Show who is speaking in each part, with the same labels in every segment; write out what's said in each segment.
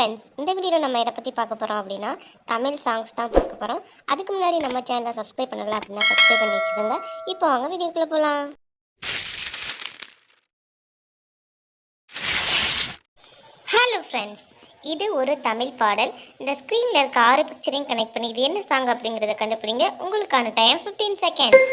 Speaker 1: Friends, இந்த வீடியோவில் நம்ம எதை பற்றி பார்க்க போகிறோம் அப்படின்னா தமிழ் சாங்ஸ் தான் பார்க்க போகிறோம். அதுக்கு முன்னாடி நம்ம சேனலை சப்ஸ்கிரைப் பண்ணல அப்படின்னா சப்ஸ்கிரைப் பண்ணி வச்சுக்கோங்க. இப்போ வாங்க வீடியோக்குள்ளே போகலாம். ஹலோ ஃப்ரெண்ட்ஸ், இது ஒரு தமிழ் பாடல். இந்த ஸ்க்ரீனில் இருக்க 6 பிக்சரையும் கனெக்ட் பண்ணி இது என்ன சாங் அப்படிங்கிறத கண்டுபிடிங்க. உங்களுக்கான டைம் 15 செகண்ட்ஸ்.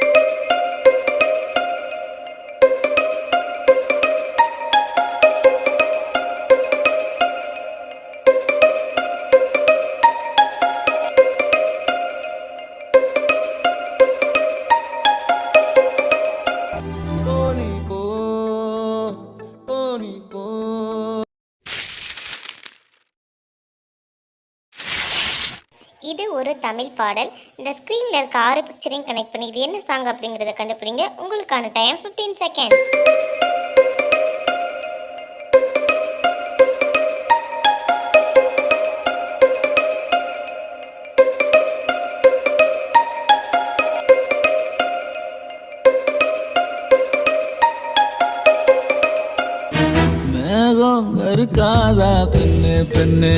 Speaker 1: இது ஒரு தமிழ் பாடல். இந்த ஸ்க்ரீனில் இருக்க 6 பிக்சரையும் கனெக்ட் பண்ணி இது என்ன சாங் அப்படிங்கிறத கண்டுபிடிங்க. உங்களுக்கான டைம் 15 செகண்ட்ஸ்.
Speaker 2: மேகம் கருக்காதா பெண்ணு பெண்ணு.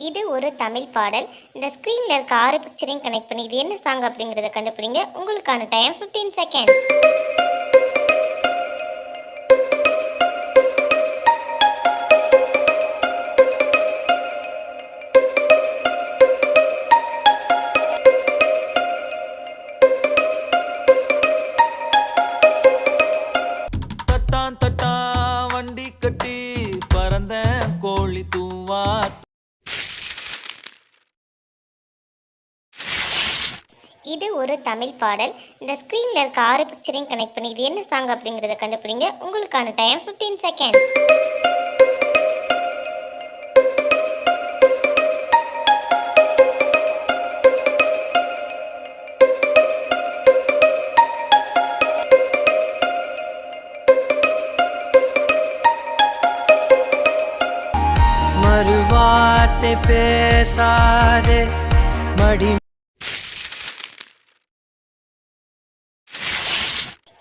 Speaker 1: இது ஒரு தமிழ் பாடல். இந்த ஸ்க்ரீனில் இருக்க 6 பிக்சரையும் கனெக்ட் பண்ணி இது என்ன சாங் அப்படிங்கிறத கண்டுபிடிங்க. உங்களுக்கான டைம் 15 செகண்ட்ஸ்.
Speaker 2: தட்டான் தட்டான் வண்டி கட்டி பறந்த கோழி தூவா.
Speaker 1: இது ஒரு தமிழ் பாடல். இந்த ஸ்க்ரீனில் இருக்க 6 பிக்சரையும் கனெக்ட் பண்ணி இது என்ன சாங் அப்படிங்கிறத கண்டுபிடிங்க. உங்களுக்கான டைம் 15 செகண்ட்ஸ்.
Speaker 2: மறுவார்த்தை பேசாதே மடி.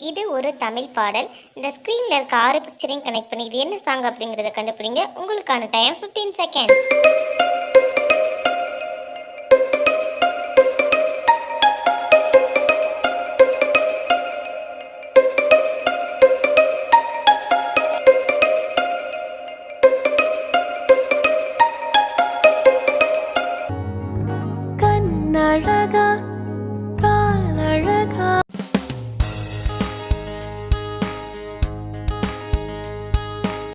Speaker 1: இது ஒரு தமிழ் பாடல். இந்த ஸ்க்ரீனில் இருக்க 6 பிக்சரையும் கனெக்ட் பண்ணி இது என்ன சாங் அப்படிங்கிறத கண்டுபிடிங்க. உங்களுக்கான டைம் 15 செகண்ட்ஸ்.
Speaker 3: கண்ணழகா